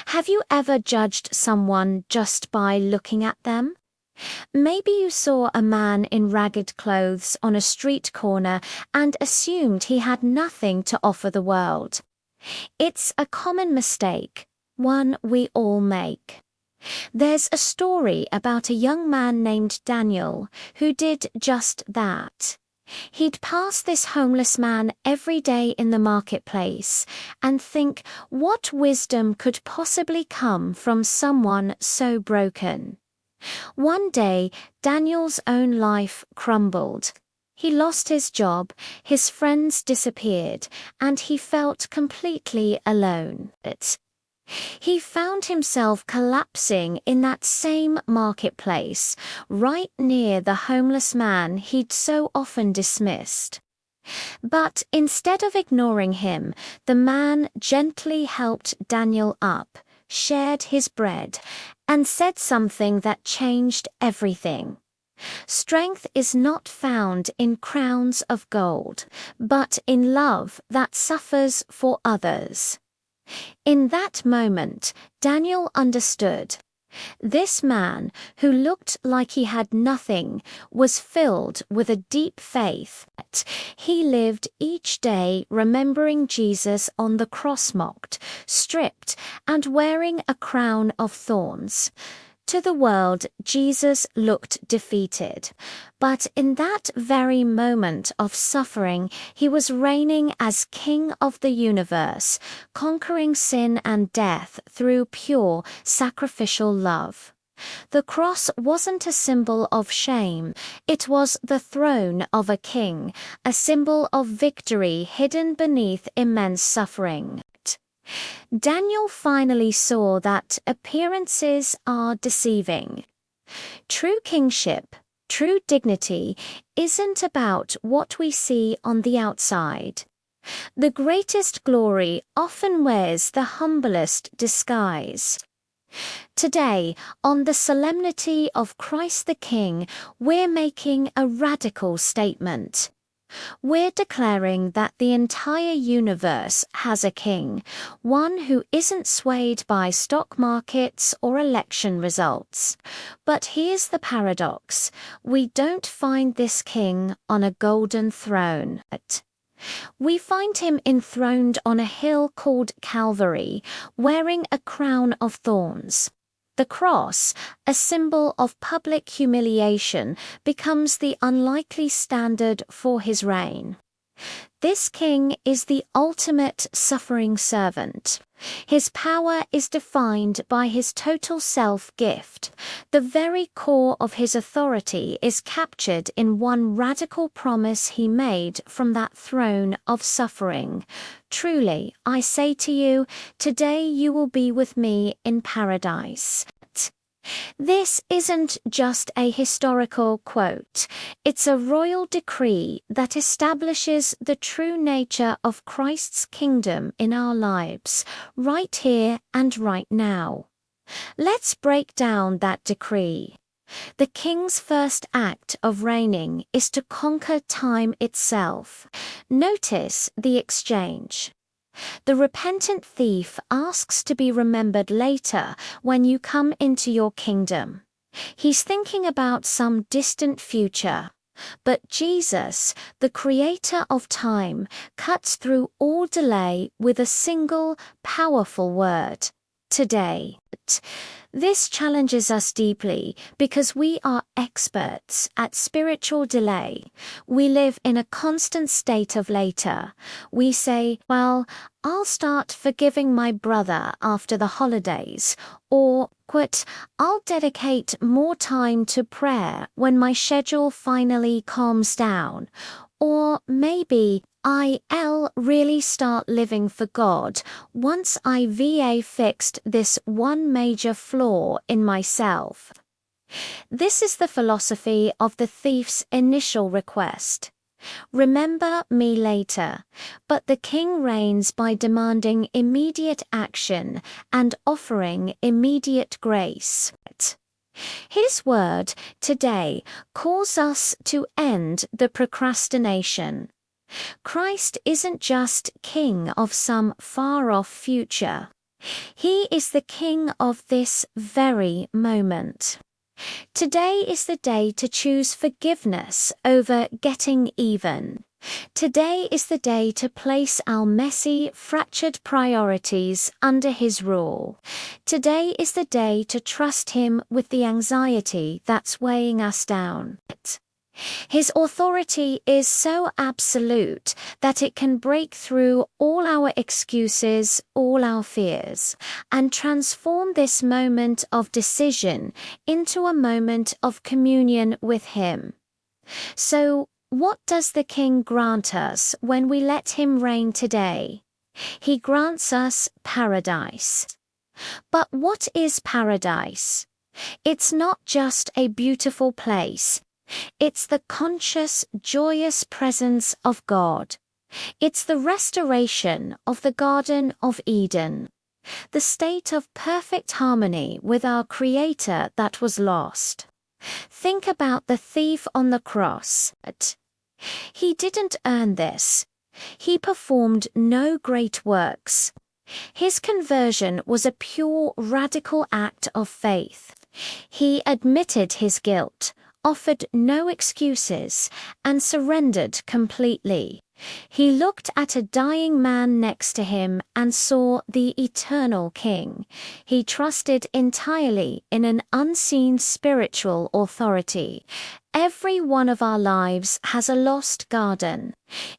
Have you ever judged someone just by looking at them? Maybe you saw a man in ragged clothes on a street corner and assumed he had nothing to offer the world. It's a common mistake, one we all make. There's a story about a young man named Daniel who did just that. He'd pass this homeless man every day in the marketplace and think what wisdom could possibly come from someone so broken. One day, Daniel's own life crumbled. He lost his job, his friends disappeared, and he felt completely alone. He found himself collapsing in that same marketplace, right near the homeless man he'd so often dismissed. But instead of ignoring him, the man gently helped Daniel up, shared his bread, and said something that changed everything. Strength is not found in crowns of gold, but in love that suffers for others. In that moment, Daniel understood. This man, who looked like he had nothing, was filled with a deep faith. He lived each day remembering Jesus on the cross, mocked, stripped, and wearing a crown of thorns. To the world, Jesus looked defeated. But in that very moment of suffering, he was reigning as King of the universe, conquering sin and death through pure, sacrificial love. The cross wasn't a symbol of shame, it was the throne of a king, a symbol of victory hidden beneath immense suffering. Daniel finally saw that appearances are deceiving. True kingship, true dignity, isn't about what we see on the outside. The greatest glory often wears the humblest disguise. Today, on the solemnity of Christ the King, we're making a radical statement. We're declaring that the entire universe has a king, one who isn't swayed by stock markets or election results. But here's the paradox: we don't find this king on a golden throne. We find him enthroned on a hill called Calvary, wearing a crown of thorns. The cross, a symbol of public humiliation, becomes the unlikely standard for his reign. This king is the ultimate suffering servant. His power is defined by his total self-gift. The very core of his authority is captured in one radical promise he made from that throne of suffering. Truly, I say to you, today you will be with me in paradise. This isn't just a historical quote, it's a royal decree that establishes the true nature of Christ's kingdom in our lives, right here and right now. Let's break down that decree. The king's first act of reigning is to conquer time itself. Notice the exchange. The repentant thief asks to be remembered later when you come into your kingdom. He's thinking about some distant future. But Jesus, the creator of time, cuts through all delay with a single, powerful word: today. This challenges us deeply because we are experts at spiritual delay. We live in a constant state of later. We say, well, I'll start forgiving my brother after the holidays, or, quote, I'll dedicate more time to prayer when my schedule finally calms down, or maybe I'll really start living for God once I fixed this one major flaw in myself. This is the philosophy of the thief's initial request. Remember me later, but the king reigns by demanding immediate action and offering immediate grace. His word, today, calls us to end the procrastination. Christ isn't just king of some far-off future. He is the King of this very moment. Today is the day to choose forgiveness over getting even. Today is the day to place our messy, fractured priorities under His rule. Today is the day to trust Him with the anxiety that's weighing us down. His authority is so absolute that it can break through all our excuses, all our fears, and transform this moment of decision into a moment of communion with Him. So, what does the King grant us when we let Him reign today? He grants us paradise. But what is paradise? It's not just a beautiful place. It's the conscious, joyous presence of God. It's the restoration of the Garden of Eden, the state of perfect harmony with our Creator that was lost. Think about the thief on the cross. He didn't earn this. He performed no great works. His conversion was a pure, radical act of faith. He admitted his guilt, offered no excuses, and surrendered completely. He looked at a dying man next to him and saw the eternal King. He trusted entirely in an unseen spiritual authority. Every one of our lives has a lost garden.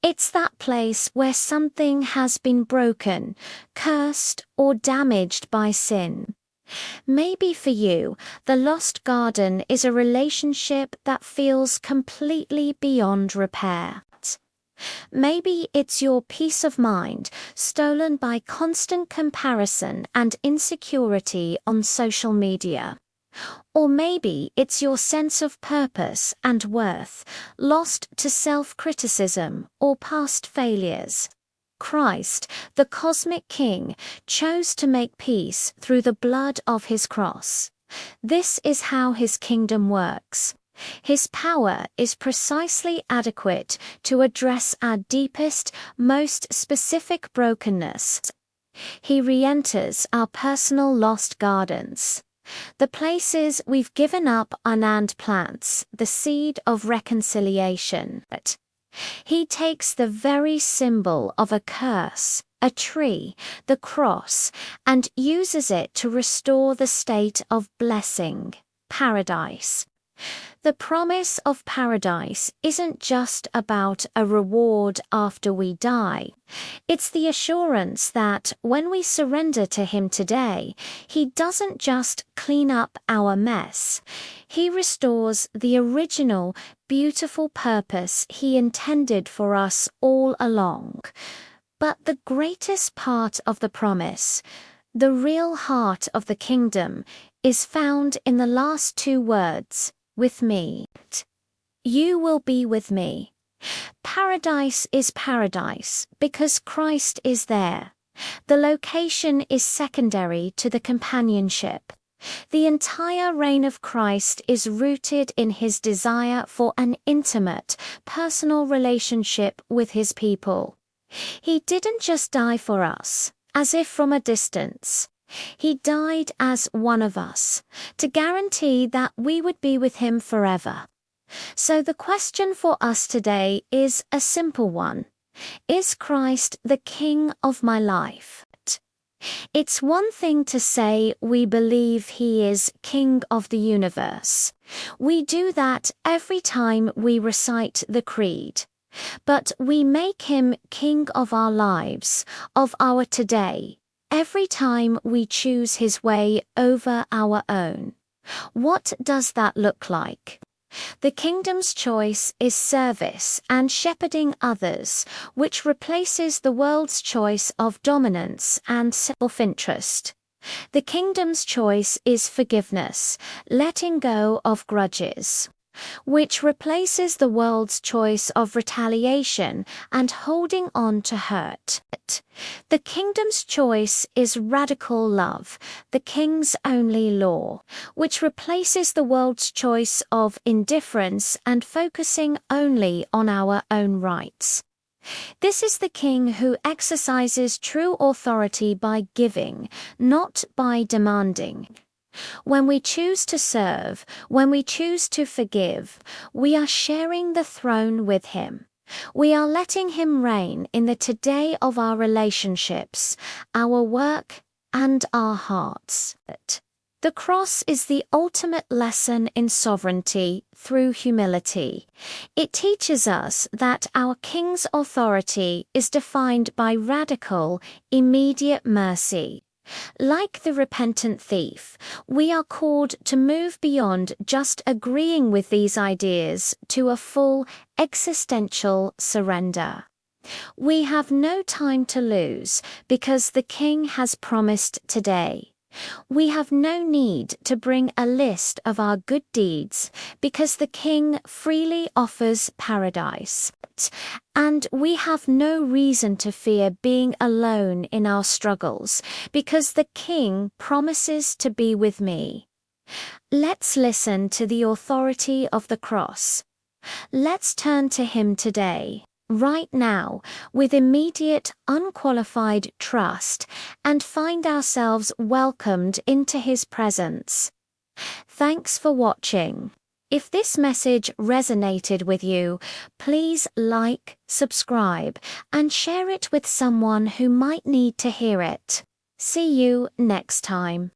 It's that place where something has been broken, cursed, or damaged by sin. Maybe for you, the lost garden is a relationship that feels completely beyond repair. Maybe it's your peace of mind stolen by constant comparison and insecurity on social media. Or maybe it's your sense of purpose and worth lost to self-criticism or past failures. Christ, the cosmic King, chose to make peace through the blood of His cross. This is how His kingdom works. His power is precisely adequate to address our deepest, most specific brokenness. He re-enters our personal lost gardens. The places we've given up and plants the seed of reconciliation. He takes the very symbol of a curse, a tree, the cross, and uses it to restore the state of blessing, paradise. The promise of paradise isn't just about a reward after we die. It's the assurance that when we surrender to Him today, He doesn't just clean up our mess. He restores the original, beautiful purpose He intended for us all along. But the greatest part of the promise, the real heart of the kingdom, is found in the last two words, with me. You will be with me. Paradise is paradise because Christ is there. The location is secondary to the companionship. The entire reign of Christ is rooted in His desire for an intimate, personal relationship with His people. He didn't just die for us, as if from a distance. He died as one of us, to guarantee that we would be with Him forever. So the question for us today is a simple one. Is Christ the King of my life? It's one thing to say we believe He is King of the universe. We do that every time we recite the Creed. But we make Him King of our lives, of our today, every time we choose His way over our own. What does that look like? The kingdom's choice is service and shepherding others, which replaces the world's choice of dominance and self-interest. The kingdom's choice is forgiveness, letting go of grudges, which replaces the world's choice of retaliation and holding on to hurt. The kingdom's choice is radical love, the king's only law, which replaces the world's choice of indifference and focusing only on our own rights. This is the King who exercises true authority by giving, not by demanding. When we choose to serve, when we choose to forgive, we are sharing the throne with Him. We are letting Him reign in the today of our relationships, our work, and our hearts. The cross is the ultimate lesson in sovereignty through humility. It teaches us that our King's authority is defined by radical, immediate mercy. Like the repentant thief, we are called to move beyond just agreeing with these ideas to a full, existential surrender. We have no time to lose because the King has promised today. We have no need to bring a list of our good deeds because the King freely offers paradise. And we have no reason to fear being alone in our struggles because the King promises to be with me. Let's listen to the authority of the cross. Let's turn to Him today, right now, with immediate, unqualified trust, and find ourselves welcomed into His presence. Thanks for watching. If this message resonated with you, please like, subscribe, and share it with someone who might need to hear it. See you next time.